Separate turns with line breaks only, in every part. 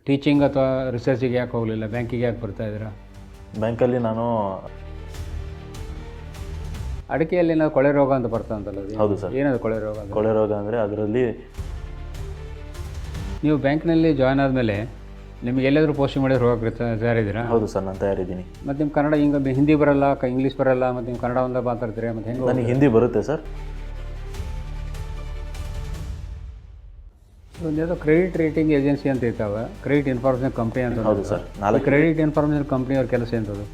Teaching ಅಥವಾ ರಿಸರ್ಚಿಗೆ ಯಾಕೆ ಹೋಗಲಿಲ್ಲ, ಬ್ಯಾಂಕಿಗೆ ಯಾಕೆ ಬರ್ತಾ ಇದ್ದೀರಾ?
ಬ್ಯಾಂಕಲ್ಲಿ ನಾನು
ಅಡಿಕೆಯಲ್ಲಿ ನಾವು ಕೊಳೆ ರೋಗ ಅಂತ ಬರ್ತಾ ಅಂತಲ್ಲ ಅದು?
ಹೌದು ಸರ್.
ಏನದು ಕೊಳೆ ರೋಗ ಅಂದರೆ?
ಕೊಳೆ ರೋಗ ಅಂದರೆ ಅದರಲ್ಲಿ
ನೀವು ಬ್ಯಾಂಕ್ನಲ್ಲಿ ಜಾಯ್ನ್ ಆದಮೇಲೆ ನಿಮಗೆ ಎಲ್ಲಾದರೂ ಪೋಸ್ಟಿಂಗ್ ಮಾಡಿ ಹೋಗಕ್ಕೆ ತಯಾರಿದ್ದೀರಾ?
ಹೌದು ಸರ್, ನಾನು ತಯಾರಿದ್ದೀನಿ.
ಮತ್ತು ನಿಮ್ಮ ಕನ್ನಡ ಹಿಂಗೆ ಹಿಂದಿ ಬರಲ್ಲ, ಇಂಗ್ಲೀಷ್ ಬರಲ್ಲ, ಮತ್ತು ನೀವು ಕನ್ನಡ ಒಂದೇ ಮಾತಾಡ್ತೀರಾ, ಮತ್ತು ಹೆಂಗೆ?
ನನಗೆ ಹಿಂದಿ ಬರುತ್ತೆ ಸರ್.
ಒಂದು ಯಾವುದೋ ಕ್ರೆಡಿಟ್ ರೇಟಿಂಗ್ ಏಜೆನ್ಸಿ ಅಂತ ಇರ್ತಾವೆ, ಕ್ರೆಡಿಟ್ ಇನ್ಫಾರ್ಮೇಷನ್ ಕಂಪ್ನಿ ಅಂತ.
ಹೌದು ಸರ್.
ಕ್ರೆಡಿಟ್ ಇನ್ಫಾರ್ಮೇಷನ್ ಕಂಪ್ನಿಯವ್ರ ಕೆಲಸ ಎಂಥದ್ದು?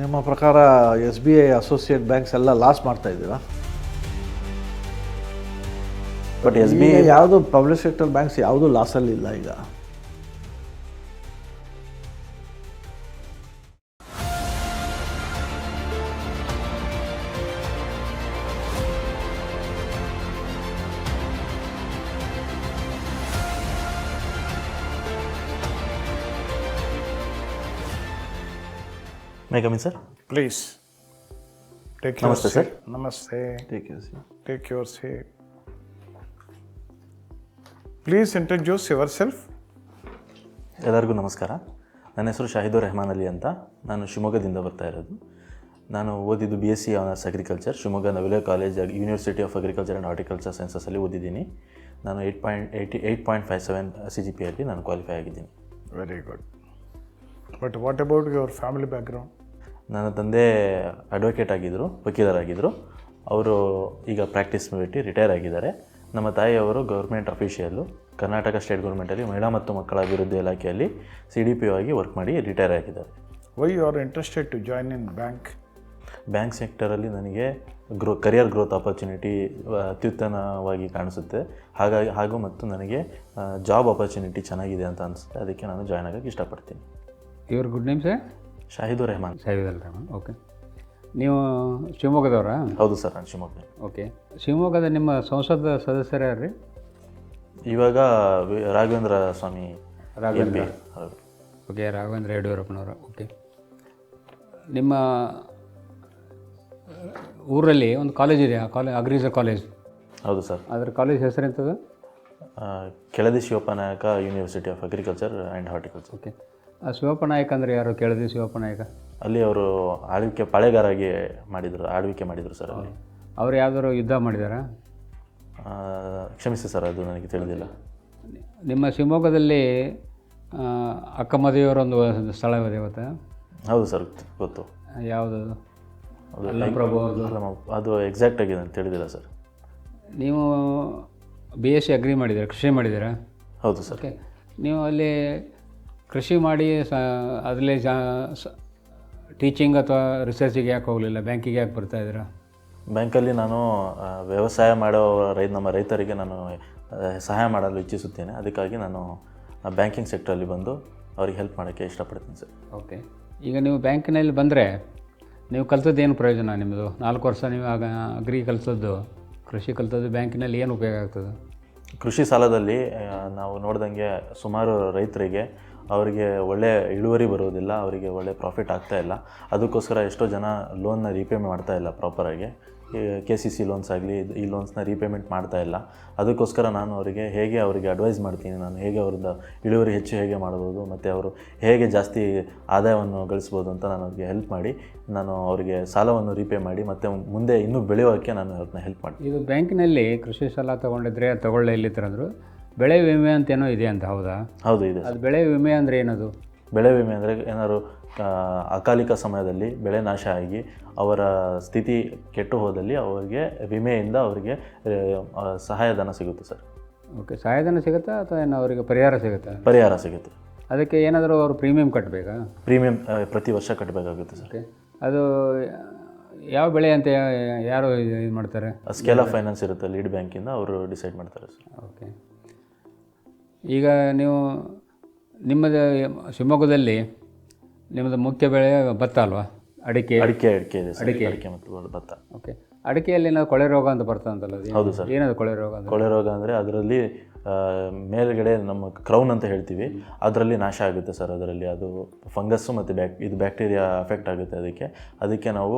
ನಿಮ್ಮ ಪ್ರಕಾರ SBI ಅಸೋಸಿಯೇಟ್ ಬ್ಯಾಂಕ್ಸ್ ಎಲ್ಲ ಲಾಸ್ ಮಾಡ್ತಾ ಇದ್ದೀರಾ?
ಬಟ್ SBI
ಯಾವುದು ಪಬ್ಲಿಕ್ ಸೆಕ್ಟರ್ ಬ್ಯಾಂಕ್ಸ್ ಯಾವುದು ಲಾಸಲ್ಲಿ ಇಲ್ಲ ಈಗ.
May come in sir?
Please take your
Namaste,
seat.
sir.
Namaste.
Take
Take your seat. Please introduce yourself.
ಎಲ್ಲರಿಗೂ ನಮಸ್ಕಾರ. ನನ್ನ ಹೆಸರು ಶಾಹಿದುರ್ ರೆಹಮಾನ್ ಅಲಿ ಅಂತ. ನಾನು ಶಿವಮೊಗ್ಗದಿಂದ ಬರ್ತಾ ಇರೋದು. ನಾನು ಓದಿದ್ದು BSc honours agriculture Shivamogga Navile college university of agriculture and horticulture ಸೈನ್ಸಸಲ್ಲಿ ಓದಿದ್ದೀನಿ. ನಾನು 8.57 CGPA ನಾನು ಕ್ವಾಲಿಫೈ ಆಗಿದ್ದೀನಿ.
Very good. But what about your family background?
ನನ್ನ ತಂದೆ ಅಡ್ವೊಕೇಟ್ ಆಗಿದ್ದರು, ವಕೀಲರಾಗಿದ್ದರು. ಅವರು ಈಗ ಪ್ರಾಕ್ಟೀಸ್ ಬಿಟ್ಟು ರಿಟೈರ್ ಆಗಿದ್ದಾರೆ. ನಮ್ಮ ತಾಯಿಯವರು ಗೌರ್ಮೆಂಟ್ ಅಫಿಷಿಯಲ್ಲು, ಕರ್ನಾಟಕ ಸ್ಟೇಟ್ ಗೌರ್ಮೆಂಟಲ್ಲಿ ಮಹಿಳಾ ಮತ್ತು ಮಕ್ಕಳ ಅಭಿವೃದ್ಧಿ ಇಲಾಖೆಯಲ್ಲಿ CDPO ಆಗಿ ವರ್ಕ್ ಮಾಡಿ ರಿಟೈರ್ ಆಗಿದ್ದಾರೆ.
Why you are interested to join in bank?
Bank ಸೆಕ್ಟರಲ್ಲಿ ನನಗೆ ಕರಿಯರ್ ಗ್ರೋತ್ ಆಪರ್ಚುನಿಟಿ ಅತ್ಯುತ್ತಮವಾಗಿ ಕಾಣಿಸುತ್ತೆ. ಹಾಗೂ ಮತ್ತು ನನಗೆ ಜಾಬ್ ಆಪರ್ಚುನಿಟಿ ಚೆನ್ನಾಗಿದೆ ಅಂತ ಅನಿಸುತ್ತೆ. ಅದಕ್ಕೆ ನಾನು ಜಾಯ್ನ್ ಆಗೋಕ್ಕೆ ಇಷ್ಟಪಡ್ತೀನಿ.
Your good name sir?
Shahidur Rehman.
Shahidur Rehman. Okay. ನೀವು ಶಿವಮೊಗ್ಗದವರಾ?
ಹೌದು ಸರ್, ನಾನು ಶಿವಮೊಗ್ಗ.
ಓಕೆ. ಶಿವಮೊಗ್ಗದ ನಿಮ್ಮ ಸಂಸದ ಸದಸ್ಯರು ಯಾರು ರೀ?
ಇವಾಗ ರಾಘವೇಂದ್ರ ಸ್ವಾಮಿ
ರಾಘವೇಂದ್ರ.
MP. ಹೌದು.
ಓಕೆ, ರಾಘವೇಂದ್ರ ಯಡಿಯೂರಪ್ಪನವರು. ಓಕೆ. ನಿಮ್ಮ ಊರಲ್ಲಿ ಒಂದು ಕಾಲೇಜ್ ಇದೆ, ಅಗ್ರಿಕಲ್ಚರ್ ಕಾಲೇಜ್.
ಹೌದು ಸರ್.
ಅದರ ಕಾಲೇಜ್ ಹೆಸರು ಎಂಥದ್ದು?
ಕೆಳದಿ ಶಿವಪ್ಪ ನಾಯಕ university of agriculture and horticulture.
Okay. ಆ ಶಿವಪ್ಪ ನಾಯಕ ಅಂದರೆ ಯಾರು? ಕೆಳದಿ ಶಿವಪ್ಪ ನಾಯಕ
ಅಲ್ಲಿ ಅವರು ಪಾಳೆಗಾರಾಗಿ ಆಳ್ವಿಕೆ ಮಾಡಿದರು ಸರ್. ಅಲ್ಲಿ
ಅವ್ರು ಯಾವ್ದಾದ್ರು ಯುದ್ಧ ಮಾಡಿದಾರಾ?
ಕ್ಷಮಿಸಿ ಸರ್, ಅದು ನನಗೆ ತಿಳಿದಿಲ್ಲ.
ನಿಮ್ಮ ಶಿವಮೊಗ್ಗದಲ್ಲಿ ಅಕ್ಕಮದಿಯವರೊಂದು ಸ್ಥಳವಿದೆ ಇವತ್ತು.
ಹೌದು ಸರ್, ಗೊತ್ತು.
ಯಾವುದು?
ಅದು
ಅಲ್ಲಪ್ರಭು ಅವ್ರದ್ದು.
ಅದು ಎಕ್ಸಾಕ್ಟ್ ಆಗಿ ನನಗೆ ತಿಳಿದಿಲ್ಲ ಸರ್.
ನೀವು BSc ಅಗ್ರಿ ಮಾಡಿದ್ದೀರಾ, ಕೃಷಿ ಮಾಡಿದ್ದೀರಾ?
ಹೌದು ಸರ್.
ಓಕೆ. ನೀವು ಅಲ್ಲಿ ಕೃಷಿ ಮಾಡಿ ಅದರಲ್ಲಿ ಟೀಚಿಂಗ್ ಅಥವಾ ರಿಸರ್ಚಿಗೆ ಯಾಕೆ ಹೋಗಲಿಲ್ಲ, ಬ್ಯಾಂಕಿಗೆ ಯಾಕೆ ಬರ್ತಾ ಇದ್ದೀರಾ?
ಬ್ಯಾಂಕಲ್ಲಿ ನಾನು ವ್ಯವಸಾಯ ಮಾಡೋ ನಮ್ಮ ರೈತರಿಗೆ ನಾನು ಸಹಾಯ ಮಾಡಲು ಇಚ್ಛಿಸುತ್ತೇನೆ. ಅದಕ್ಕಾಗಿ ನಾನು ಬ್ಯಾಂಕಿಂಗ್ ಸೆಕ್ಟ್ರಲ್ಲಿ ಬಂದು ಅವ್ರಿಗೆ ಹೆಲ್ಪ್ ಮಾಡೋಕ್ಕೆ ಇಷ್ಟಪಡ್ತೀನಿ ಸರ್.
ಓಕೆ. ಈಗ ನೀವು ಬ್ಯಾಂಕಿನಲ್ಲಿ ಬಂದರೆ ನೀವು ಕಲ್ತದ್ದು ಏನು ಪ್ರಯೋಜನ? ನಿಮ್ಮದು 4 ವರ್ಷ ನೀವು ಆಗ ಅಗ್ರಿ ಕಲಿತದ್ದು, ಕೃಷಿ ಕಲಿತದ್ದು, ಬ್ಯಾಂಕಿನಲ್ಲಿ ಏನು ಉಪಯೋಗ ಆಗ್ತದೆ?
ಕೃಷಿ ಸಾಲದಲ್ಲಿ ನಾವು ನೋಡ್ದಂಗೆ ಸುಮಾರು ರೈತರಿಗೆ ಅವರಿಗೆ ಒಳ್ಳೆ ಇಳುವರಿ ಬರೋದಿಲ್ಲ, ಅವರಿಗೆ ಒಳ್ಳೆ ಪ್ರಾಫಿಟ್ ಆಗ್ತಾ ಇಲ್ಲ. ಅದಕ್ಕೋಸ್ಕರ ಎಷ್ಟೋ ಜನ ಲೋನ್ನ ರೀಪೇಮೆಂಟ್ ಮಾಡ್ತಾ ಇಲ್ಲ ಪ್ರಾಪರಾಗಿ. KCC ಲೋನ್ಸ್ ಆಗಲಿ, ಈ ಲೋನ್ಸ್ನ ರೀಪೇಮೆಂಟ್ ಮಾಡ್ತಾ ಇಲ್ಲ. ಅದಕ್ಕೋಸ್ಕರ ನಾನು ಅವರಿಗೆ ಅಡ್ವೈಸ್ ಮಾಡ್ತೀನಿ, ನಾನು ಹೇಗೆ ಅವ್ರದ್ದು ಇಳುವರಿ ಹೆಚ್ಚು ಹೇಗೆ ಮಾಡ್ಬೋದು ಮತ್ತು ಅವರು ಹೇಗೆ ಜಾಸ್ತಿ ಆದಾಯವನ್ನು ಗಳಿಸ್ಬೋದು ಅಂತ ನಾನು ಅವ್ರಿಗೆ ಹೆಲ್ಪ್ ಮಾಡಿ, ನಾನು ಅವರಿಗೆ ಸಾಲವನ್ನು ರೀಪೇ ಮಾಡಿ ಮತ್ತು ಮುಂದೆ ಇನ್ನೂ ಬೆಳೆಯೋಕ್ಕೆ ನಾನು ಅವ್ರನ್ನ ಹೆಲ್ಪ್ ಮಾಡ್ತೀನಿ.
ಇದು ಬ್ಯಾಂಕಿನಲ್ಲಿ ಕೃಷಿ ಸಾಲ ತೊಗೊಂಡಿದ್ರೆ ತಗೊಳ್ಳೇ ಇಲ್ಲಿತ್ತರಂದ್ರು ಬೆಳೆ ವಿಮೆ ಅಂತ ಏನೋ ಇದೆ ಅಂತ, ಹೌದಾ?
ಹೌದು, ಇದೆ.
ಅದು ಬೆಳೆ ವಿಮೆ ಅಂದರೆ ಏನದು?
ಬೆಳೆ ವಿಮೆ ಅಂದರೆ ಏನಾದ್ರು ಅಕಾಲಿಕ ಸಮಯದಲ್ಲಿ ಬೆಳೆ ನಾಶ ಆಗಿ ಅವರ ಸ್ಥಿತಿ ಕೆಟ್ಟು ಹೋದಲ್ಲಿ ಅವರಿಗೆ ವಿಮೆಯಿಂದ ಅವರಿಗೆ ಸಹಾಯಧನ ಸಿಗುತ್ತೆ ಸರ್.
ಓಕೆ. ಸಹಾಯಧನ ಸಿಗುತ್ತಾ ಅಥವಾ ಏನು ಅವರಿಗೆ ಪರಿಹಾರ ಸಿಗುತ್ತಾ?
ಪರಿಹಾರ ಸಿಗುತ್ತೆ.
ಅದಕ್ಕೆ ಏನಾದರೂ ಅವರು ಪ್ರೀಮಿಯಂ ಕಟ್ಟಬೇಕಾ?
ಪ್ರೀಮಿಯಂ ಪ್ರತಿ ವರ್ಷ ಕಟ್ಟಬೇಕಾಗುತ್ತೆ ಸರ್.
ಓಕೆ. ಅದು ಯಾವ ಬೆಳೆ ಅಂತ ಯಾರು ಇದು ಮಾಡ್ತಾರೆ?
ಸ್ಕೇಲ್ ಆಫ್ ಫೈನಾನ್ಸ್ ಇರುತ್ತೆ ಲೀಡ್ ಬ್ಯಾಂಕಿಂದ, ಅವರು ಡಿಸೈಡ್ ಮಾಡ್ತಾರೆ ಸರ್.
ಓಕೆ. ಈಗ ನೀವು ನಿಮ್ಮದು ಶಿವಮೊಗ್ಗದಲ್ಲಿ ನಿಮ್ಮದು ಮುಖ್ಯ ಬೆಳೆ ಭತ್ತ ಅಲ್ವಾ? ಅಡಿಕೆ
ಇದೆ ಸರ್. ಅಡಿಕೆ ಮತ್ತು ಭತ್ತ.
ಓಕೆ. ಅಡಿಕೆಯಲ್ಲಿ ನಾವು ಕೊಳೆ ರೋಗ ಅಂತ ಬರ್ತಂತಲ್ಲ ಅದು?
ಹೌದು ಸರ್.
ಏನದು ಕೊಳೆ ರೋಗ?
ಕೊಳೆ ರೋಗ ಅಂದರೆ ಅದರಲ್ಲಿ ಮೇಲ್ಗಡೆ ನಮ್ಮ ಕ್ರೌನ್ ಅಂತ ಹೇಳ್ತೀವಿ, ಅದರಲ್ಲಿ ನಾಶ ಆಗುತ್ತೆ ಸರ್. ಅದರಲ್ಲಿ ಅದು ಫಂಗಸ್ಸು ಮತ್ತು ಇದು ಬ್ಯಾಕ್ಟೀರಿಯಾ ಅಫೆಕ್ಟ್ ಆಗುತ್ತೆ. ಅದಕ್ಕೆ ನಾವು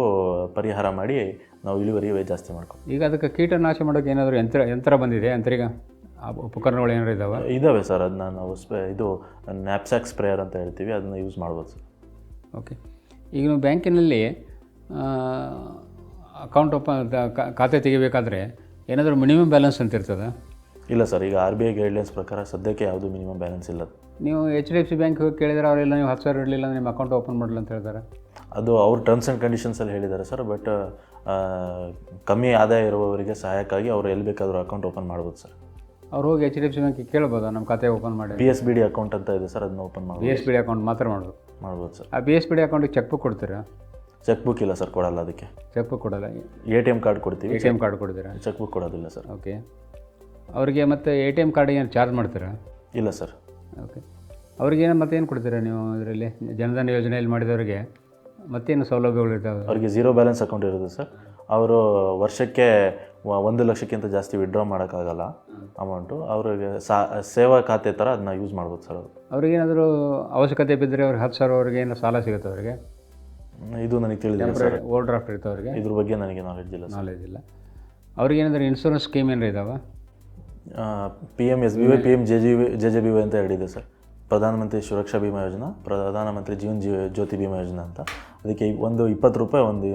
ಪರಿಹಾರ ಮಾಡಿ ನಾವು ಇಳುವರಿ ಜಾಸ್ತಿ ಮಾಡ್ಕೊಂಡು.
ಈಗ ಅದಕ್ಕೆ ಕೀಟನಾಶ ಮಾಡೋಕ್ಕೆ ಏನಾದರೂ ಯಂತ್ರ ಬಂದಿದೆ? ಆ ಉಪಕರಣಗಳು ಏನಾರು ಇದ್ದಾವೆ?
ಇದ್ದಾವೆ ಸರ್. ಅದನ್ನ ನಾವು ಇದು ನ್ಯಾಪ್ಸ್ಯಾಕ್ ಸ್ಪ್ರೇಯರ್ ಅಂತ ಹೇಳ್ತೀವಿ, ಅದನ್ನು ಯೂಸ್ ಮಾಡ್ಬೋದು ಸರ್.
ಓಕೆ. ಈಗ ನೀವು ಬ್ಯಾಂಕಿನಲ್ಲಿ ಅಕೌಂಟ್ ಖಾತೆ ತೆಗಿಬೇಕಾದ್ರೆ ಏನಾದರೂ ಮಿನಿಮಮ್ ಬ್ಯಾಲೆನ್ಸ್ ಅಂತ ಇರ್ತದೆ?
ಇಲ್ಲ ಸರ್, ಈಗ RBI ಗೈಡ್ಲೈನ್ಸ್ ಪ್ರಕಾರ ಸದ್ಯಕ್ಕೆ ಯಾವುದೂ ಮಿನಿಮಮ್ ಬ್ಯಾಲೆನ್ಸ್ ಇಲ್ಲ.
ನೀವು HDFC ಬ್ಯಾಂಕ್ ಹೋಗಿ ಕೇಳಿದರೆ ಅವರೆಲ್ಲ ನೀವು 10,000 ಇರಲಿಲ್ಲ ನಿಮ್ಮ ಅಕೌಂಟ್ ಓಪನ್ ಮಾಡಲ್ಲ ಅಂತ ಹೇಳ್ತಾರೆ.
ಅದು ಅವ್ರ ಟರ್ಮ್ಸ್ ಆ್ಯಂಡ್ ಕಂಡೀಷನ್ಸಲ್ಲಿ ಹೇಳಿದ್ದಾರೆ ಸರ್. ಬಟ್ ಕಮ್ಮಿ ಆದಾಯ ಇರುವವರಿಗೆ ಸಹಾಯಕ್ಕಾಗಿ ಅವರು ಎಲ್ಲಿ ಬೇಕಾದರೂ ಅಕೌಂಟ್ ಓಪನ್ ಮಾಡ್ಬೋದು ಸರ್.
ಅವ್ರು ಹೋಗಿ HDFC ಬ್ಯಾಂಕಿಗೆ ಕೇಳ್ಬೋದಾ ನಮ್ಮ ಖಾತೆ ಓಪನ್ ಮಾಡಿ?
PSBD ಅಕೌಂಟ್ ಅಂತ ಇದೆ ಸರ್, ಅದನ್ನ ಓಪನ್ ಮಾಡ್ಬೋದು.
PSBD ಅಕೌಂಟ್ ಮಾತ್ರ
ಮಾಡ್ಬೋದು ಸರ್.
ಆ PSBD ಅಕೌಂಟಿಗೆ ಚೆಕ್ ಬುಕ್ ಕೊಡ್ತೀರಾ?
ಚೆಕ್ ಬುಕ್ ಇಲ್ಲ ಸರ್, ಕೊಡಲ್ಲ. ಅದಕ್ಕೆ
ಚೆಕ್ ಬುಕ್ ಕೊಡಲ್ಲ.
ATM ಕಾರ್ಡ್ ಕೊಡ್ತೀವಿ.
ATM ಕಾರ್ಡ್ ಕೊಡ್ತೀರಾ?
ಚೆಕ್ ಬುಕ್ ಕೊಡೋದಿಲ್ಲ ಸರ್.
ಓಕೆ. ಅವರಿಗೆ ಮತ್ತು ATM ಕಾರ್ಡಿಗೆ ಏನು ಚಾರ್ಜ್ ಮಾಡ್ತೀರಾ?
ಇಲ್ಲ ಸರ್.
ಓಕೆ. ಅವ್ರಿಗೇನು ಮತ್ತೇನು ಕೊಡ್ತೀರಾ ನೀವು ಇದರಲ್ಲಿ ಜನಧನ ಯೋಜನೆಯಲ್ಲಿ ಮಾಡಿದವರಿಗೆ ಮತ್ತೇನು ಸೌಲಭ್ಯಗಳಿದ್ದಾವೆ?
ಅವರಿಗೆ 0 ಬ್ಯಾಲೆನ್ಸ್ ಅಕೌಂಟ್ ಇರುತ್ತೆ ಸರ್. ಅವರು ವರ್ಷಕ್ಕೆ 1 ಲಕ್ಷಕ್ಕಿಂತ ಜಾಸ್ತಿ ವಿಡ್ರಾ ಮಾಡೋಕ್ಕಾಗಲ್ಲ ಅಮೌಂಟು. ಅವ್ರಿಗೆ ಸೇವಾ ಖಾತೆ ಥರ ಅದನ್ನ ಯೂಸ್ ಮಾಡ್ಬೋದು ಸರ್.
ಅವ್ರಿಗೇನಾದರೂ ಅವಶ್ಯಕತೆ ಬಿದ್ದರೆ ಅವ್ರಿಗೆ 10,000 ಅವ್ರಿಗೆ ಏನೋ ಸಾಲ ಸಿಗುತ್ತೆ ಅವರಿಗೆ?
ಇದು ನನಗೆ ತಿಳಿದಿಲ್ಲ ಸರ್.
ಓವರ್ ಡ್ರಾಫ್ಟ್ ಇರುತ್ತೆ ಅವ್ರಿಗೆ?
ಇದ್ರ ಬಗ್ಗೆ ನನಗೆ ನಾಲೆಡ್ಜ್ ಇಲ್ಲ.
ಅವ್ರಿಗೇನಾದರೂ ಇನ್ಶೂರೆನ್ಸ್ ಸ್ಕೀಮ್ ಏನಾರು ಇದ್ದಾವೆ?
PMSBY, PMJJBY ಅಂತ ಎರಡಿದೆ ಸರ್. ಪ್ರಧಾನಮಂತ್ರಿ ಸುರಕ್ಷಾ ಬಿಮಾ ಯೋಜನಾ, ಪ್ರಧಾನಮಂತ್ರಿ ಜೀವನ್ ಜ್ಯೋತಿ ಬಿಮಾ ಯೋಜನಾ ಅಂತ. ಅದಕ್ಕೆ ಒಂದು 20 ರೂಪಾಯಿ, ಒಂದು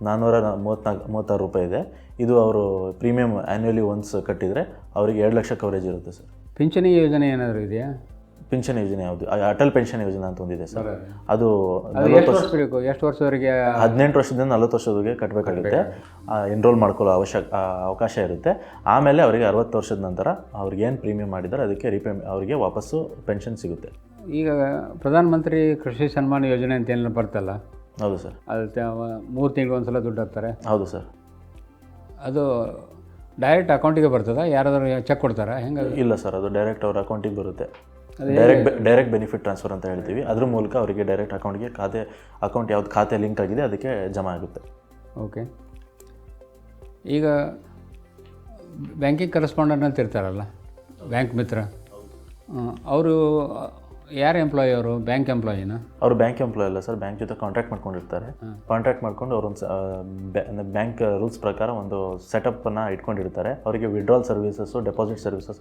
436 ರೂಪಾಯಿ ಇದೆ. ಇದು ಅವರು ಪ್ರೀಮಿಯಮ್ ಆ್ಯನ್ಯುವಲಿ ಒನ್ಸ್ ಕಟ್ಟಿದರೆ ಅವರಿಗೆ 2 ಲಕ್ಷ ಕವರೇಜ್ ಇರುತ್ತೆ ಸರ್.
ಪಿಂಚಣಿ ಯೋಜನೆ ಏನಾದರೂ ಇದೆಯಾ?
ಪಿಂಚಣಿ ಯೋಜನೆ ಯಾವುದು? ಅಟಲ್ ಪೆನ್ಷನ್ ಯೋಜನಾ ಅಂತ ಒಂದಿದೆ ಸರ್. ಅದು
ಎಷ್ಟು ವರ್ಷದವರೆಗೆ?
18 ವರ್ಷದಿಂದ 40 ವರ್ಷದವರೆಗೆ ಕಟ್ಟಬೇಕಾಗುತ್ತೆ. ಎನ್ರೋಲ್ ಮಾಡ್ಕೊಳ್ಳೋ ಅವಕಾಶ ಇರುತ್ತೆ. ಆಮೇಲೆ ಅವರಿಗೆ 60 ವರ್ಷದ ನಂತರ ಅವ್ರಿಗೆ ಏನು ಪ್ರೀಮಿಯಂ ಮಾಡಿದ್ದಾರೆ ಅದಕ್ಕೆ ಅವರಿಗೆ ವಾಪಸ್ಸು ಪೆನ್ಷನ್ ಸಿಗುತ್ತೆ.
ಈಗ ಪ್ರಧಾನಮಂತ್ರಿ ಕೃಷಿ ಸನ್ಮಾನ ಯೋಜನೆ ಅಂತ ಏನೆಲ್ಲ ಬರ್ತಲ್ಲ?
ಹೌದು ಸರ್.
ಅದು 3 ತಿಂಗಳು ಒಂದ್ಸಲ ದುಡ್ಡು ಹಾಕ್ತಾರೆ?
ಹೌದು ಸರ್.
ಅದು ಡೈರೆಕ್ಟ್ ಅಕೌಂಟಿಗೆ ಬರ್ತದಾ? ಯಾರಾದರೂ ಚೆಕ್ ಕೊಡ್ತಾರಾ ಹೆಂಗೆ?
ಇಲ್ಲ ಸರ್, ಅದು ಡೈರೆಕ್ಟ್ ಅವ್ರ ಅಕೌಂಟಿಗೆ ಬರುತ್ತೆ. ಡೈರೆಕ್ಟ್ ಬೆನಿಫಿಟ್ ಟ್ರಾನ್ಸ್ಫರ್ ಅಂತ ಹೇಳ್ತೀವಿ. ಅದ್ರ ಮೂಲಕ ಅವರಿಗೆ ಡೈರೆಕ್ಟ್ ಅಕೌಂಟ್ಗೆ ಅಕೌಂಟ್ ಯಾವ್ದು ಖಾತೆ ಲಿಂಕ್ ಆಗಿದೆ ಅದಕ್ಕೆ ಜಮಾ ಆಗುತ್ತೆ.
ಓಕೆ. ಈಗ ಬ್ಯಾಂಕಿಂಗ್ ಕರೆಸ್ಪಾಂಡೆಂಟ್ ಅಂತ ಇರ್ತಾರಲ್ಲ, ಬ್ಯಾಂಕ್ ಮಿತ್ರ, ಅವರು ಯಾರು ಎಂಪ್ಲಾಯಿ? ಅವರು ಬ್ಯಾಂಕ್ ಎಂಪ್ಲಾಯಿನ?
ಅವರು ಬ್ಯಾಂಕ್ ಎಂಪ್ಲಾಯ್ ಅಲ್ಲ ಸರ್, ಬ್ಯಾಂಕ್ ಜೊತೆ ಕಾಂಟ್ರಾಕ್ಟ್ ಮಾಡ್ಕೊಂಡಿರ್ತಾರೆ. ಕಾಂಟ್ರಾಕ್ಟ್ ಮಾಡ್ಕೊಂಡು ಅವರೊಂದು ಬ್ಯಾಂಕ್ ರೂಲ್ಸ್ ಪ್ರಕಾರ ಒಂದು ಸೆಟಪ್ಪನ್ನು ಇಟ್ಕೊಂಡಿರ್ತಾರೆ. ಅವರಿಗೆ withdrawal services, deposit services,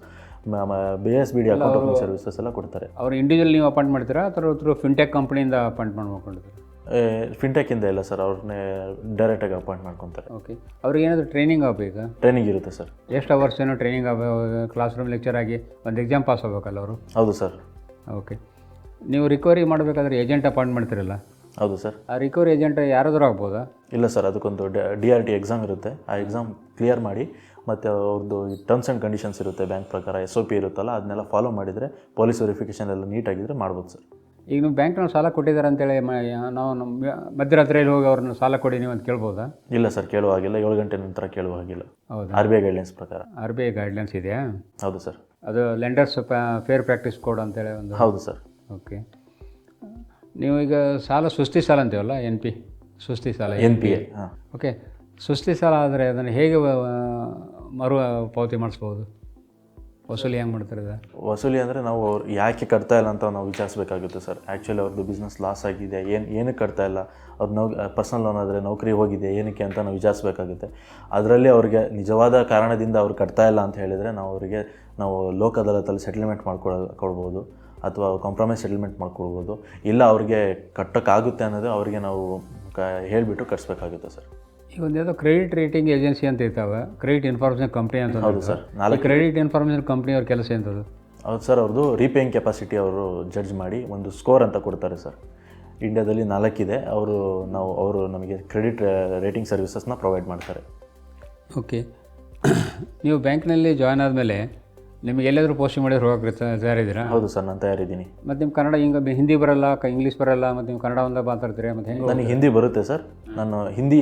BSBD account opening services ಎಲ್ಲ ಕೊಡ್ತಾರೆ.
ಅವ್ರು ಇಂಡಿವಿಜುವಲ್ ನೀವು ಅಪಾಯಿಂಟ್ ಮಾಡ್ತೀರಾ ಅಥವಾ ಥ್ರೂ ಫಿನ್ಟೆಕ್ ಕಂಪ್ನಿಯಿಂದ ಅಪಾಯಿಂಟ್ ಮಾಡ್ಕೊಂಡಿರ್ತಾರೆ?
ಫಿನ್ಟೆಕ್ಕಿಂದ ಇಲ್ಲ ಸರ್, ಅವ್ರನ್ನೇ ಡೈರೆಕ್ಟಾಗಿ ಅಪಾಯಿಂಟ್ ಮಾಡ್ಕೊತಾರೆ.
ಓಕೆ. ಅವ್ರಿಗೆ ಏನಾದರೂ ಟ್ರೈನಿಂಗ್ ಆಗಬೇಕಾ?
ಟ್ರೈನಿಂಗ್ ಇರುತ್ತೆ ಸರ್.
ಎಷ್ಟು ಅವರ್ಸ್ ಏನೋ ಟ್ರೈನಿಂಗ್ ಆಗಬೇಕು? ಕ್ಲಾಸ್ ರೂಮ್ ಲೆಕ್ಚರ್ ಆಗಿ ಒಂದು ಎಕ್ಸಾಮ್ ಪಾಸ್ ಆಗಬೇಕಲ್ಲ ಅವರು?
ಹೌದು ಸರ್.
ಓಕೆ. ನೀವು ರಿಕವರಿ ಮಾಡಬೇಕಾದ್ರೆ ಏಜೆಂಟ್ ಅಪಾಯಿಂಟ್ ಮಾಡ್ತೀರಲ್ಲ?
ಹೌದು ಸರ್.
ಆ ರಿಕವರಿ ಏಜೆಂಟ್ ಯಾರಾದರೂ ಆಗ್ಬೋದಾ? ಇಲ್ಲ
ಸರ್, ಅದಕ್ಕೊಂದು DRT ಎಕ್ಸಾಮ್ ಇರುತ್ತೆ. ಆ ಎಕ್ಸಾಮ್ ಕ್ಲಿಯರ್ ಮಾಡಿ ಮತ್ತು ಅವ್ರದ್ದು ಟರ್ಮ್ಸ್ ಆ್ಯಂಡ್ ಕಂಡೀಷನ್ಸ್ ಇರುತ್ತೆ, ಬ್ಯಾಂಕ್ ಪ್ರಕಾರ SOP ಇರುತ್ತಲ್ಲ, ಅದನ್ನೆಲ್ಲ ಫಾಲೋ ಮಾಡಿದರೆ, ಪೊಲೀಸ್ ವೆರಿಫಿಕೇಷನ್ ಎಲ್ಲ ನೀಟಾಗಿದ್ದರೆ ಮಾಡ್ಬೋದು ಸರ್.
ಈಗ ನೀವು ಬ್ಯಾಂಕ್ನವ್ರು ಸಾಲ ಕೊಟ್ಟಿದ್ದಾರೆ ಅಂತೇಳಿ ನಾವು ನಮ್ಮ ಮಧ್ಯರಾತ್ರಿಯಲ್ಲಿ ಹೋಗಿ ಅವ್ರನ್ನ ಸಾಲ ಕೊಡಿ ನೀವು ಅಂತ ಕೇಳ್ಬೋದಾ?
ಇಲ್ಲ ಸರ್, ಕೇಳುವ ಹಾಗಿಲ್ಲ. 7 ಗಂಟೆ ನಂತರ ಕೇಳುವ ಹಾಗಿಲ್ಲ.
ಹೌದು.
RBI ಗೈಡ್ಲೈನ್ಸ್ ಪ್ರಕಾರ.
RBI ಗೈಡ್ಲೈನ್ಸ್ ಇದೆಯಾ?
ಹೌದು ಸರ್.
ಅದು ಲೆಂಡರ್ಸ್ ಫೇರ್ ಪ್ರಾಕ್ಟೀಸ್ ಕೋಡ್ ಅಂತೇಳಿ ಒಂದು?
ಹೌದು ಸರ್.
ಓಕೆ. ನೀವು ಈಗ ಸಾಲ ಸುಸ್ತಿ ಸಾಲ ಅಂತೀವಲ್ಲ, NP ಸುಸ್ತಿ ಸಾಲ,
NPA. ಹಾಂ.
ಓಕೆ. ಸುಸ್ತಿ ಸಾಲ ಆದರೆ ಅದನ್ನು ಹೇಗೆ ಮರು ಪಾವತಿ ಮಾಡಿಸ್ಬೋದು? ವಸೂಲಿ ಹೆಂಗೆ ಮಾಡ್ತಾರೆ?
ವಸೂಲಿ ಅಂದರೆ ನಾವು ಅವ್ರು ಯಾಕೆ ಕಟ್ತಾ ಇಲ್ಲ ಅಂತ ನಾವು ವಿಚಾರಿಸಬೇಕಾಗುತ್ತೆ ಸರ್. ಆ್ಯಕ್ಚುಲಿ ಅವ್ರದ್ದು ಬಿಸ್ನೆಸ್ ಲಾಸ್ ಆಗಿದೆ, ಏನಕ್ಕೆ ಕಟ್ತಾ ಇಲ್ಲ, ಅವ್ರು ಪರ್ಸನಲ್ ಲೋನ್ ಆದರೆ ನೌಕರಿ ಹೋಗಿದೆ ಏನಕ್ಕೆ ಅಂತ ನಾವು ವಿಚಾರಿಸಬೇಕಾಗುತ್ತೆ. ಅದರಲ್ಲಿ ಅವ್ರಿಗೆ ನಿಜವಾದ ಕಾರಣದಿಂದ ಅವ್ರು ಕಟ್ತಾ ಇಲ್ಲ ಅಂತ ಹೇಳಿದರೆ ನಾವು ಲೋಕ ಅದಾಲತಲ್ಲಿ ಸೆಟಲ್ಮೆಂಟ್ ಕೊಡ್ಬೋದು, ಅಥವಾ ಕಾಂಪ್ರಮೈಸ್ ಸೆಟಲ್ಮೆಂಟ್ ಮಾಡ್ಕೊಳ್ಬೋದು. ಇಲ್ಲ ಅವ್ರಿಗೆ ಕಟ್ಟೋಕ್ಕಾಗುತ್ತೆ ಅನ್ನೋದು ಅವ್ರಿಗೆ ನಾವು ಹೇಳಿಬಿಟ್ಟು ಕಟ್ಸ್ಬೇಕಾಗುತ್ತೆ ಸರ್.
ಈಗ ಒಂದು ಯಾವುದೋ ಕ್ರೆಡಿಟ್ ರೇಟಿಂಗ್ ಏಜೆನ್ಸಿ ಅಂತ ಇರ್ತಾವೆ, ಕ್ರೆಡಿಟ್ ಇನ್ಫಾರ್ಮೇಷನ್ ಕಂಪ್ನಿ ಅಂತ.
ಹೌದು ಸರ್.
ಕ್ರೆಡಿಟ್ ಇನ್ಫಾರ್ಮೇಷನ್ ಕಂಪ್ನಿಯವ್ರ ಕೆಲಸ ಎಂಥದ್ದು?
ಹೌದು ಸರ್, ಅವ್ರದ್ದು ರೀಪೇಯಿಂಗ್ ಕೆಪಾಸಿಟಿ ಅವರು ಜಡ್ಜ್ ಮಾಡಿ ಒಂದು ಸ್ಕೋರ್ ಅಂತ ಕೊಡ್ತಾರೆ ಸರ್. ಇಂಡಿಯಾದಲ್ಲಿ 4 ಇದೆ. ಅವರು ನಮಗೆ ಕ್ರೆಡಿಟ್ ರೇಟಿಂಗ್ ಸರ್ವಿಸಸ್ನ ಪ್ರೊವೈಡ್ ಮಾಡ್ತಾರೆ.
ಓಕೆ. ನೀವು ಬ್ಯಾಂಕ್ನಲ್ಲಿ ಜಾಯ್ನ್ ಆದಮೇಲೆ ನಿಮಗೆ ಎಲ್ಲಾದರೂ ಪೋಸ್ಟಿಂಗ್ ಮಾಡಿದ್ರೆ ಹೋಗೋಕ್ಕೆ ತಯಾರಿದ್ದೀರಾ?
ಹೌದು ಸರ್, ನಾನು ತಯಾರಿದ್ದೀನಿ.
ಮತ್ತು ನಿಮ್ಮ ಕನ್ನಡ ಹಿಂದಿ ಬರಲ್ಲ, ಇಂಗ್ಲೀಷ್ ಬರಲ್ಲ, ಮತ್ತು ನೀವು ಕನ್ನಡ ಒಂದಾಗ ಮಾತಾಡ್ತೀರಾ? ಮತ್ತು ಹೆಂಗೆ?
ನನಗೆ ಹಿಂದಿ ಬರುತ್ತೆ ಸರ್. ನಾನು ಹಿಂದಿ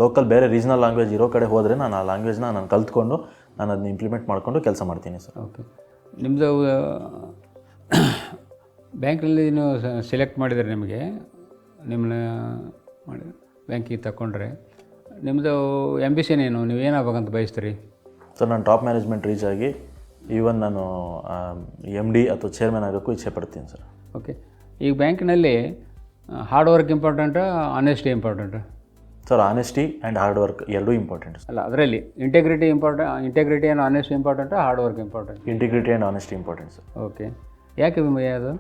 ಲೋಕಲ್ ಬೇರೆ ರೀಜ್ನಲ್ ಲ್ಯಾಂಗ್ವೇಜ್ ಇರೋ ಕಡೆ ಹೋದರೆ ನಾನು ಆ ಲ್ಯಾಂಗ್ವೇಜ್ನ ನಾನು ಕಲ್ತ್ಕೊಂಡು ನಾನು ಅದನ್ನ ಇಂಪ್ಲಿಮೆಂಟ್ ಮಾಡಿಕೊಂಡು ಕೆಲಸ ಮಾಡ್ತೀನಿ ಸರ್.
ಓಕೆ. ನಿಮ್ಮದು ಬ್ಯಾಂಕಲ್ಲಿ ನೀವು ಸೆಲೆಕ್ಟ್ ಮಾಡಿದರೆ ನಿಮ್ಮನ್ನ ಮಾಡಿ ಬ್ಯಾಂಕಿಗೆ ತಗೊಂಡ್ರೆ ನಿಮ್ಮದು ಆ್ಯಂಬಿಷನ್ ಏನು? ನೀವು ಏನಾಗಬೇಕಂತ ಬಯಸ್ತೀರಿ?
ಸರ್, ನಾನು ಟಾಪ್ ಮ್ಯಾನೇಜ್ಮೆಂಟ್ ರೀಚ್ ಆಗಿ ಈವನ್ ನಾನು MD ಅಥವಾ ಚೇರ್ಮನ್ ಆಗೋಕ್ಕೂ ಇಚ್ಛೆ ಪಡ್ತೀನಿ ಸರ್.
ಓಕೆ. ಈಗ ಬ್ಯಾಂಕಿನಲ್ಲಿ ಹಾರ್ಡ್ ವರ್ಕ್ ಇಂಪಾರ್ಟೆಂಟಾ, ಆನೆಸ್ಟಿ ಇಂಪಾರ್ಟೆಂಟಾ?
Sir honesty and hard work ಎರಡೂ ಇಂಪಾರ್ಟೆಂಟ್.
ಅಲ್ಲ, ಅದರಲ್ಲಿ ಇಂಟೆಗ್ರಿಟಿ ಆ್ಯಂಡ್ ಆನೆಸ್ಟಿ ಇಂಪಾರ್ಟೆಂಟಾ, hard work important?
Integrity and honesty important sir.
Okay. ಯಾಕೆ ಅದು?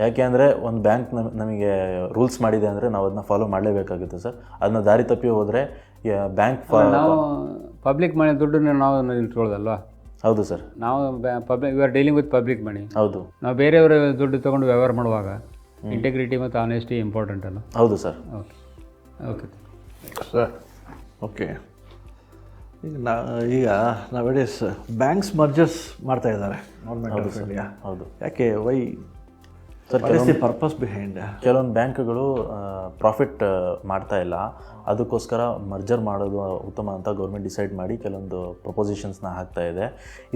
ಯಾಕೆ ಅಂದರೆ ಒಂದು ಬ್ಯಾಂಕ್ ನಮಗೆ ರೂಲ್ಸ್ ಮಾಡಿದೆ ಅಂದರೆ ನಾವು ಅದನ್ನ ಫಾಲೋ ಮಾಡಲೇಬೇಕಾಗುತ್ತೆ ಸರ್. ಅದನ್ನ ದಾರಿ ತಪ್ಪಿ ಹೋದರೆ ಬ್ಯಾಂಕ್
ನಾವು ಪಬ್ಲಿಕ್ ಮನಿ ದುಡ್ಡನ್ನು ನಾವು ನಿಲ್ತ್ಕೊಳ್ಳೋದಲ್ವಾ?
ಹೌದು ಸರ್.
ನಾವು public you are dealing with public money.
ಹೌದು.
ನಾವು ಬೇರೆಯವರ ದುಡ್ಡು ತೊಗೊಂಡು ವ್ಯವಹಾರ ಮಾಡುವಾಗ ಇಂಟೆಗ್ರಿಟಿ ಮತ್ತು ಆನೆಸ್ಟಿ ಇಂಪಾರ್ಟೆಂಟ್ ಅಲ್ಲ?
ಹೌದು sir.
Okay okay
sir. Okay. ಈಗ ನಾವೆಡೇಸ್ ಬ್ಯಾಂಕ್ಸ್ ಮರ್ಜರ್ಸ್ ಮಾಡ್ತಾ ಇದ್ದಾರೆ ಗೌರ್ಮೆಂಟ್ ಆಫ್ ಇಂಡಿಯಾ.
ಹೌದು.
ಯಾಕೆ? Y sir? What is the purpose behind?
ಕೆಲವೊಂದು ಬ್ಯಾಂಕ್ಗಳು ಪ್ರಾಫಿಟ್ ಮಾಡ್ತಾ ಇಲ್ಲ, ಅದಕ್ಕೋಸ್ಕರ ಮರ್ಜರ್ ಮಾಡೋದು ಉತ್ತಮ ಅಂತ ಗೌರ್ಮೆಂಟ್ ಡಿಸೈಡ್ ಮಾಡಿ ಕೆಲವೊಂದು ಪ್ರಪೋಸಿಷನ್ಸ್ನ ಹಾಕ್ತಾ ಇದೆ.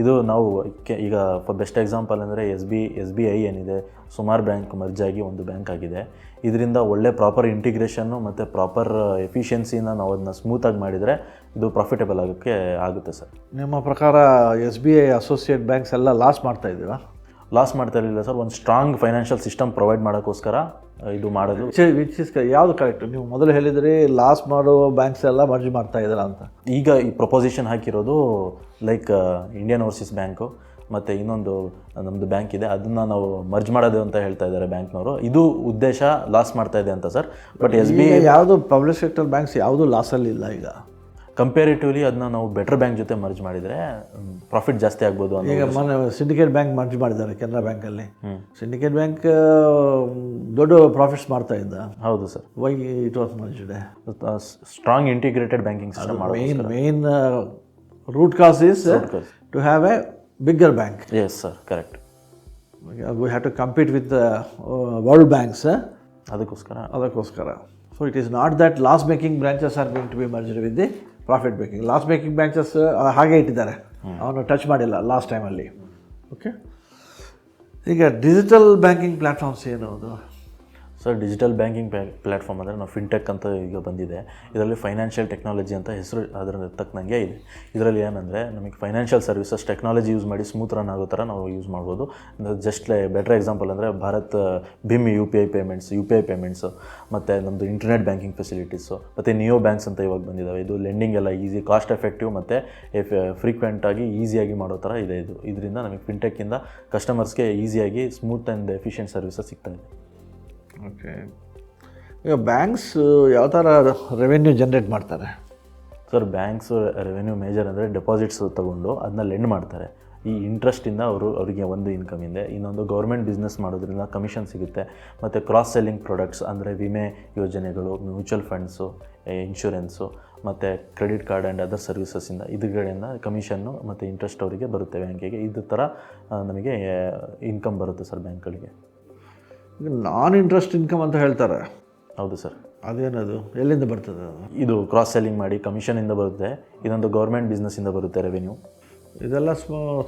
ಇದು ನಾವು ಈಗ ಬೆಸ್ಟ್ ಎಕ್ಸಾಂಪಲ್ ಅಂದರೆ ಎಸ್ ಬಿ ಐ ಏನಿದೆ, ಸುಮಾರು ಬ್ಯಾಂಕ್ ಮರ್ಜ್ ಆಗಿ ಒಂದು ಬ್ಯಾಂಕ್ ಆಗಿದೆ. ಇದರಿಂದ ಒಳ್ಳೆ ಪ್ರಾಪರ್ ಇಂಟಿಗ್ರೇಷನ್ನು ಮತ್ತು ಪ್ರಾಪರ್ ಎಫಿಷಿಯನ್ಸಿನ ನಾವು ಅದನ್ನ ಸ್ಮೂತಾಗಿ ಮಾಡಿದರೆ ಇದು ಪ್ರಾಫಿಟೇಬಲ್ ಆಗುತ್ತೆ ಸರ್. ನಿಮ್ಮ
ಪ್ರಕಾರ SBI ಅಸೋಸಿಯೇಟ್ ಬ್ಯಾಂಕ್ಸ್ ಎಲ್ಲ ಲಾಸ್ ಮಾಡ್ತಾ ಇದ್ದೀರಾ?
ಲಾಸ್ ಮಾಡ್ತಾ ಇರಲಿಲ್ಲ ಸರ್. ಒಂದು ಸ್ಟ್ರಾಂಗ್ ಫೈನಾನ್ಷಿಯಲ್ ಸಿಸ್ಟಮ್ ಪ್ರೊವೈಡ್ ಮಾಡೋಕ್ಕೋಸ್ಕರ ಇದು ಮಾಡೋದು.
ವಿಚ್ ಇಸ್ ಯಾವುದು ಕರೆಕ್ಟ್? ನೀವು ಮೊದಲು ಹೇಳಿದ್ರಿ ಲಾಸ್ ಮಾಡೋ ಬ್ಯಾಂಕ್ಸ್ ಎಲ್ಲ ಮರ್ಜ್ ಮಾಡ್ತಾ ಇದ್ದೀರಾ ಅಂತ.
ಈಗ ಈ ಪ್ರಪೋಸಿಷನ್ ಹಾಕಿರೋದು ಲೈಕ್ ಇಂಡಿಯನ್ ಓವರ್ಸೀಸ್ ಬ್ಯಾಂಕು ಮತ್ತು ಇನ್ನೊಂದು ನಮ್ಮದು ಬ್ಯಾಂಕ್ ಇದೆ, ಅದನ್ನು ನಾವು ಮರ್ಜ್ ಮಾಡೋದು ಅಂತ ಹೇಳ್ತಾ ಇದ್ದಾರೆ ಬ್ಯಾಂಕ್ನವರು. ಇದು ಉದ್ದೇಶ ಲಾಸ್ ಮಾಡ್ತಾ ಇದೆ ಅಂತ ಸರ್. ಬಟ್ SBI
ಯಾವುದು ಪಬ್ಲಿಕ್ ಸೆಕ್ಟರ್ ಬ್ಯಾಂಕ್ಸ್ ಯಾವುದು ಲಾಸಲ್ಲಿ ಇಲ್ಲ. ಈಗ
ಕಂಪೇರಿಟಿವ್ಲಿ ಅದನ್ನ ನಾವು ಬೆಟರ್ ಬ್ಯಾಂಕ್ ಜೊತೆ ಮರ್ಜ್ ಮಾಡಿದರೆ ಪ್ರಾಫಿಟ್ ಜಾಸ್ತಿ ಆಗ್ಬೋದು ಅಂತ.
ಈಗ ಮೊನ್ನೆ ಸಿಂಡಿಕೇಟ್ ಬ್ಯಾಂಕ್ ಮರ್ಜ್ ಮಾಡಿದ್ದಾರೆ ಕೆನರಾ ಬ್ಯಾಂಕಲ್ಲಿ. ಸಿಂಡಿಕೇಟ್ ಬ್ಯಾಂಕ್ ದೊಡ್ಡ ಪ್ರಾಫಿಟ್ಸ್ ಮಾಡ್ತಾ ಇದ್ದ.
ಹೌದು sir.
Why it was merged?
Strong integrated banking system ಮಾಡೋದು.
Main root cause is to have a bigger bank.
Yes sir, correct.
We have to compete with world banks. ಅದಕ್ಕೋಸ್ಕರ so it is not that loss making branches are going to be merged with the profit making. Loss making branches ಹಾಗೆ ಇಟ್ಟಿದ್ದಾರೆ, ಅವನು touch ಮಾಡಿಲ್ಲ last ಟೈಮಲ್ಲಿ. Okay. ಈಗ digital banking platforms ಏನು ಅದು?
Sir, digital banking platform ಅಂದರೆ ನಾವು ಫಿನ್ಟೆಕ್ ಅಂತ ಈಗ ಬಂದಿದೆ. ಇದರಲ್ಲಿ ಫೈನಾನ್ಷಿಯಲ್ ಟೆಕ್ನಾಲಜಿ ಅಂತ ಹೆಸರು ಅದರ ತಕ್ಕನಂಗೆ ಇದೆ. ಇದರಲ್ಲಿ ಏನಂದರೆ ನಮಗೆ ಫೈನಾನ್ಷಿಯಲ್ ಸರ್ವಿಸಸ್ ಟೆಕ್ನಾಲಜಿ ಯೂಸ್ ಮಾಡಿ ಸ್ಮೂತ್ ರನ್ ಆಗೋ ಥರ ನಾವು ಯೂಸ್ ಮಾಡ್ಬೋದು. ಜಸ್ಟ್ ಬೆಟರ್ ಎಕ್ಸಾಂಪಲ್ ಅಂದರೆ ಭಾರತ್ ಬಿಮ್ UPI ಪೇಮೆಂಟ್ಸು ಮತ್ತು ನಮ್ಮದು ಇಂಟರ್ನೆಟ್ ಬ್ಯಾಂಕಿಂಗ್ ಫೆಸಿಲಿಟೀಸು ಮತ್ತು ನಿಯೋ ಬ್ಯಾಂಕ್ಸ್ ಅಂತ ಇವಾಗ ಬಂದಿದ್ದಾವೆ. ಇದು ಲೆಂಡಿಂಗ್ ಎಲ್ಲ ಈಸಿ, ಕಾಸ್ಟ್ ಎಫೆಕ್ಟಿವ್ ಮತ್ತು ಫ್ರೀಕ್ವೆಂಟಾಗಿ ಈಸಿಯಾಗಿ ಮಾಡೋ ಥರ ಇದೆ. ಇದರಿಂದ ನಮಗೆ ಫಿನ್ಟೆಕ್ಕಿಂದ ಕಸ್ಟಮರ್ಸ್ಗೆ ಈಸಿಯಾಗಿ ಸ್ಮೂತ್ ಆ್ಯಂಡ್ ಎಫಿಷಿಯೆಂಟ್ ಸರ್ವಿಸಸ್ ಸಿಗ್ತಾ ಇದೆ.
ಓಕೆ. ಈಗ ಬ್ಯಾಂಕ್ಸ್ ಯಾವ ಥರ ರೆವೆನ್ಯೂ ಜನ್ರೇಟ್ ಮಾಡ್ತಾರೆ?
ಸರ್, ಬ್ಯಾಂಕ್ಸ್ ರೆವೆನ್ಯೂ ಮೇಜರ್ ಅಂದರೆ ಡೆಪಾಸಿಟ್ಸ್ ತೊಗೊಂಡು ಅದನ್ನ ಲೆಂಡ್ ಮಾಡ್ತಾರೆ. ಈ ಇಂಟ್ರೆಸ್ಟಿಂದ ಅವರಿಗೆ ಒಂದು ಇನ್ಕಮ್ ಇದೆ. ಇನ್ನೊಂದು ಗೌರ್ಮೆಂಟ್ ಬಿಸ್ನೆಸ್ ಮಾಡೋದ್ರಿಂದ ಕಮಿಷನ್ ಸಿಗುತ್ತೆ. ಮತ್ತು ಕ್ರಾಸ್ ಸೆಲ್ಲಿಂಗ್ ಪ್ರಾಡಕ್ಟ್ಸ್ ಅಂದರೆ ವಿಮೆ ಯೋಜನೆಗಳು, ಮ್ಯೂಚುವಲ್ ಫಂಡ್ಸು, ಇನ್ಶೂರೆನ್ಸು ಮತ್ತು ಕ್ರೆಡಿಟ್ ಕಾರ್ಡ್ ಆ್ಯಂಡ್ ಅದರ್ ಸರ್ವಿಸಸ್ಸಿಂದ ಇದುಗಳಿಂದ ಕಮಿಷನ್ನು ಮತ್ತು ಇಂಟ್ರೆಸ್ಟ್ ಅವರಿಗೆ ಬರುತ್ತೆ ಬ್ಯಾಂಕಿಗೆ. ಇದು ಥರ ನಮಗೆ ಇನ್ಕಮ್ ಬರುತ್ತೆ ಸರ್ ಬ್ಯಾಂಕ್ಗಳಿಗೆ.
ನಾನ್ ಇಂಟ್ರೆಸ್ಟ್ ಇನ್ಕಮ್ ಅಂತ ಹೇಳ್ತಾರೆ.
ಹೌದು ಸರ್.
ಅದೇನದು? ಎಲ್ಲಿಂದ ಬರ್ತದೆ ಅದು?
ಇದು ಕ್ರಾಸ್ ಸೆಲ್ಲಿಂಗ್ ಮಾಡಿ ಕಮಿಷನಿಂದ ಬರುತ್ತೆ. ಇದೊಂದು ಗೌರ್ಮೆಂಟ್ ಬಿಸ್ನೆಸ್ಸಿಂದ ಬರುತ್ತೆ ರೆವೆನ್ಯೂ.
ಇದೆಲ್ಲ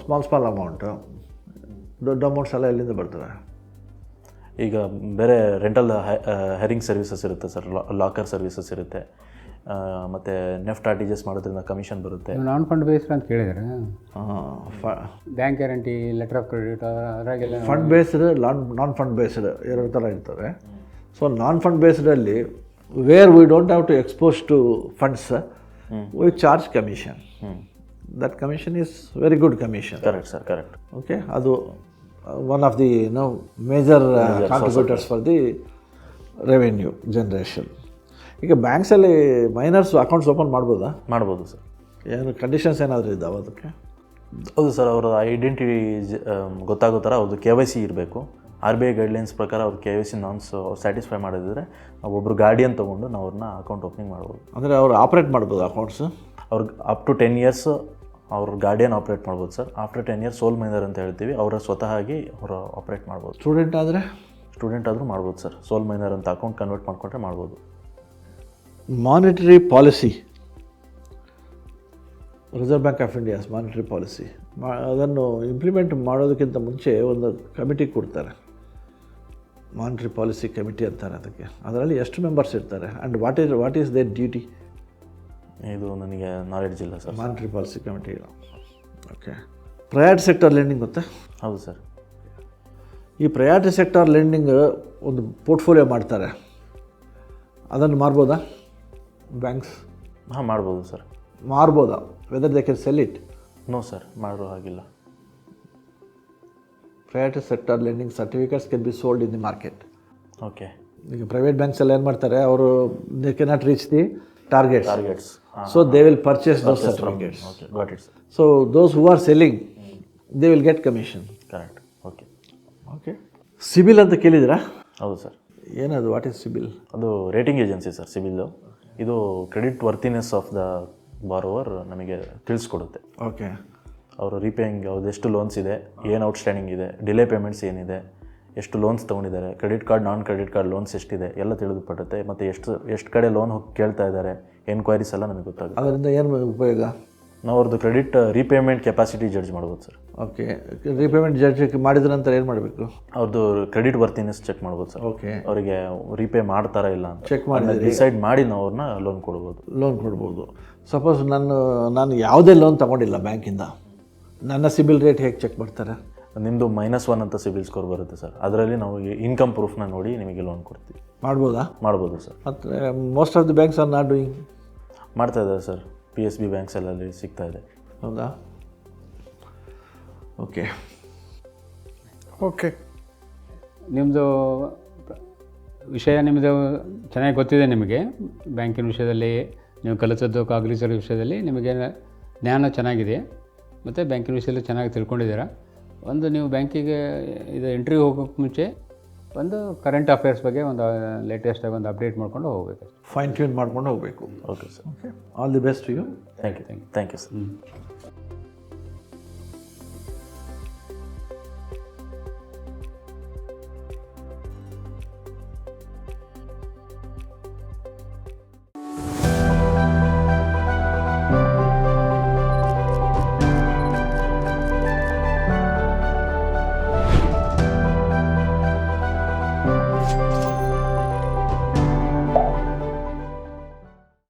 ಸ್ಮಾಲ್ ಅಮೌಂಟು. ದೊಡ್ಡ ಅಮೌಂಟ್ಸ್ ಎಲ್ಲ ಎಲ್ಲಿಂದ ಬರ್ತದೆ?
ಈಗ ಬೇರೆ ರೆಂಟಲ್ ಹೈರಿಂಗ್ ಸರ್ವಿಸಸ್ ಇರುತ್ತೆ ಸರ್, ಲಾಕರ್ ಸರ್ವಿಸಸ್ ಇರುತ್ತೆ, ಮತ್ತು ನೆಫ್ಟ್ RTGS ಮಾಡೋದ್ರಿಂದ ಕಮಿಷನ್ ಬರುತ್ತೆ.
ನಾನ್ ಫಂಡ್ ಬೇಸ್ಡ್ ಅಂತ ಕೇಳಿದರೆ bank guarantee, letter of credit ಅದರಾಗೆಲ್ಲ
fund based, non fund based ಎರಡು ಥರ ಇರ್ತವೆ. ಸೊ ನಾನ್ ಫಂಡ್ ಬೇಸ್ಡಲ್ಲಿ where we don't have to expose to funds, we charge commission. That commission is very good commission.
Correct sir, correct.
Okay. ಅದು one of the major contributors for the revenue generation. ಈಗ ಬ್ಯಾಂಕ್ಸಲ್ಲಿ minors accounts open ಮಾಡ್ಬೋದಾ?
ಮಾಡ್ಬೋದು sir.
ಏನು conditions ಏನಾದರೂ ಇದ್ದಾವೆ ಅದಕ್ಕೆ?
ಹೌದು ಸರ್, ಅವರ ಐಡೆಂಟಿಟಿ ಗೊತ್ತಾಗೋ ಥರ ಅವ್ರದ್ದು KYC ಇರಬೇಕು. RBI ಗೈಡ್ಲೈನ್ಸ್ ಪ್ರಕಾರ ಅವ್ರು KYC ನಾರ್ಮ್ಸ್ ಸ್ಯಾಟಿಸ್ಫೈ ಮಾಡಿದ್ರೆ ಒಬ್ಬರು ಗಾರ್ಡಿಯನ್ ತೊಗೊಂಡು ನಾವು ಅವ್ರನ್ನ ಅಕೌಂಟ್ ಓಪನಿಂಗ್ ಮಾಡ್ಬೋದು.
ಅಂದರೆ ಅವ್ರು ಆಪ್ರೇಟ್ ಮಾಡ್ಬೋದು ಅಕೌಂಟ್ಸ್?
ಅವ್ರಿಗೆ ಅಪ್ ಟು 10 years ಅವ್ರ ಗಾರ್ಡಿಯನ್ ಆಪ್ರೇಟ್ ಮಾಡ್ಬೋದು ಸರ್. ಆಫ್ಟರ್ 10 years ಸೋಲ್ ಮೈನರ್ ಅಂತ ಹೇಳ್ತೀವಿ, ಅವರ ಸ್ವತಃಗಿ ಅವರು ಆಪ್ರೇಟ್ ಮಾಡ್ಬೋದು.
ಸ್ಟೂಡೆಂಟ್
ಆದರೂ ಮಾಡ್ಬೋದು ಸರ್. ಸೋಲ್ ಮೈನರ್ ಅಂತ ಅಕೌಂಟ್ ಕನ್ವರ್ಟ್ ಮಾಡಿಕೊಂಡ್ರೆ ಮಾಡ್ಬೋದು.
Monetary policy, reserve bank of India's monetary policy, ಅದನ್ನು ಇಂಪ್ಲಿಮೆಂಟ್ ಮಾಡೋದಕ್ಕಿಂತ ಮುಂಚೆ ಒಂದು ಕಮಿಟಿ ಕೊಡ್ತಾರೆ, ಮಾನಿಟರಿ ಪಾಲಿಸಿ ಕಮಿಟಿ ಅಂತಾರೆ ಅದಕ್ಕೆ. ಅದರಲ್ಲಿ ಎಷ್ಟು ಮೆಂಬರ್ಸ್ ಇರ್ತಾರೆ and what is their duty?
ಇದು ನನಗೆ ನಾಲೆಡ್ಜ್ ಇಲ್ಲ sir.
Monetary policy committee. Okay. Priority sector lending ಗೊತ್ತಾ?
ಹೌದು ಸರ್.
ಈ ಪ್ರಯಾರಿಟಿ ಸೆಕ್ಟರ್ ಲೆಂಡಿಂಗ್ ಒಂದು ಪೋರ್ಟ್ಫೋಲಿಯೋ ಮಾಡ್ತಾರೆ, ಅದನ್ನು ಮಾರ್ಬೋದಾ? ಬ್ಯಾಂಕ್ಸ್
ಹಾಂ ಮಾಡ್ಬೋದು ಸರ್.
ಮಾರ್ಬೋದಾ? Whether they can sell it?
No sir, ಮಾಡೋ ಹಾಗಿಲ್ಲ.
Private sector lending certificates can be sold in the market.
Okay.
ಈಗ ಪ್ರೈವೇಟ್ ಬ್ಯಾಂಕ್ಸ್ ಎಲ್ಲ ಏನು ಮಾಡ್ತಾರೆ, ಅವರು they cannot reach the targets,
ಹಾಂ,
so they will purchase those certificates.
Okay, got it sir.
So those who are selling they will get commission.
Correct. Okay.
Okay. CIBIL ಅಂತ ಕೇಳಿದ್ರಾ?
ಹೌದು sir.
ಏನದು? What is CIBIL?
ಅದು rating agency sir. ಸಿಬಿಲ್ಲು ಇದು credit ವರ್ತಿನೆಸ್ of the borrower ನಮಗೆ ತಿಳಿಸ್ಕೊಡುತ್ತೆ.
Okay.
ಅವರು repaying ಅವ್ರದ್ದು ಎಷ್ಟು loans ಇದೆ, ಏನು ಔಟ್ಸ್ಟ್ಯಾಂಡಿಂಗ್ ಇದೆ, ಡಿಲೇ ಪೇಮೆಂಟ್ಸ್ ಏನಿದೆ, ಎಷ್ಟು ಲೋನ್ಸ್ ತೊಗೊಂಡಿದ್ದಾರೆ, ಕ್ರೆಡಿಟ್ ಕಾರ್ಡ್ ನಾನ್ ಕ್ರೆಡಿಟ್ ಕಾರ್ಡ್ ಲೋನ್ಸ್ ಎಷ್ಟಿದೆ ಎಲ್ಲ ತಿಳಿದುಪಡುತ್ತೆ. ಮತ್ತು ಎಷ್ಟು ಕಡೆ ಲೋನ್ ಹೋಗಿ ಕೇಳ್ತಾ ಇದ್ದಾರೆ, ಎನ್ಕ್ವೈರೀಸ್ ಎಲ್ಲ ನಮಗೆ ಗೊತ್ತಾಗುತ್ತೆ.
ಅದರಿಂದ ಏನು ಉಪಯೋಗ?
ನಾವು ಅವ್ರದ್ದು ಕ್ರೆಡಿಟ್ ರೀಪೇಮೆಂಟ್ ಕೆಪಾಸಿಟಿ ಜಡ್ಜ್ ಮಾಡ್ಬೋದು ಸರ್.
ಓಕೆ. ರೀಪೇಮೆಂಟ್ ಜಡ್ಜ್ ಮಾಡಿದ ನಂತರ ಏನು ಮಾಡಬೇಕು?
ಅವ್ರದ್ದು ಕ್ರೆಡಿಟ್ ವರ್ತಿನೆಸ್ ಚೆಕ್ ಮಾಡ್ಬೋದು ಸರ್.
ಓಕೆ.
ಅವರಿಗೆ ರೀಪೇ ಮಾಡ್ತಾರಾ ಇಲ್ಲ ಅಂತ
ಚೆಕ್ ಮಾಡಿ
ಡಿಸೈಡ್ ಮಾಡಿ ನಾವು ಅವ್ರನ್ನ ಲೋನ್ ಕೊಡ್ಬೋದು.
ಲೋನ್ ಕೊಡ್ಬೋದು. ಸಪೋಸ್ ನಾನು ಯಾವುದೇ ಲೋನ್ ತೊಗೊಂಡಿಲ್ಲ ಬ್ಯಾಂಕಿಂದ, ನನ್ನ ಸಿಬಿಲ್ ರೇಟ್ ಹೇಗೆ ಚೆಕ್ ಮಾಡ್ತಾರೆ?
ನಿಮ್ಮದು -1 ಅಂತ ಸಿಬಿಲ್ ಸ್ಕೋರ್ ಬರುತ್ತೆ ಸರ್. ಅದರಲ್ಲಿ ನಾವು ಇನ್ಕಮ್ ಪ್ರೂಫ್ನ ನೋಡಿ ನಿಮಗೆ ಲೋನ್ ಕೊಡ್ತೀವಿ.
ಮಾಡ್ಬೋದಾ?
ಮಾಡ್ಬೋದು ಸರ್.
ಮತ್ತು most of the banks are not doing.
ಮಾಡ್ತಾ ಇದ್ದಾರೆ ಸರ್. PSB ಬ್ಯಾಂಕ್ಸ್ ಎಲ್ಲಲ್ಲಿ ಸಿಗ್ತಾ ಇದೆ.
ಹೌದಾ? ಓಕೆ.
ಓಕೆ.
ನಿಮ್ಮದು ವಿಷಯ ನಿಮ್ಮದು ಚೆನ್ನಾಗಿ ಗೊತ್ತಿದೆ. ನಿಮಗೆ ಬ್ಯಾಂಕಿನ ವಿಷಯದಲ್ಲಿ ನೀವು ಕಲಿತದ್ದು ಕಾಗಲಿಸರ ವಿಷಯದಲ್ಲಿ ನಿಮಗೆ ಜ್ಞಾನ ಚೆನ್ನಾಗಿದೆ ಮತ್ತು ಬ್ಯಾಂಕಿನ ವಿಷಯದಲ್ಲಿ ಚೆನ್ನಾಗಿ ತಿಳ್ಕೊಂಡಿದ್ದೀರಾ. ಒಂದು ನೀವು ಬ್ಯಾಂಕಿಗೆ ಇದು ಇಂಟರ್ವ್ಯೂ ಹೋಗೋಕ್ಕೆ ಮುಂಚೆ ಒಂದು ಕರೆಂಟ್ ಅಫೇರ್ಸ್ ಬಗ್ಗೆ ಒಂದು ಲೇಟೆಸ್ಟಾಗಿ ಒಂದು ಅಪ್ಡೇಟ್ ಮಾಡ್ಕೊಂಡು ಹೋಗಬೇಕು.
ಫೈನ್ ಟ್ಯೂನ್ ಮಾಡ್ಕೊಂಡು ಹೋಗಬೇಕು.
Okay sir.
Okay. All the best to you.
Thank you sir.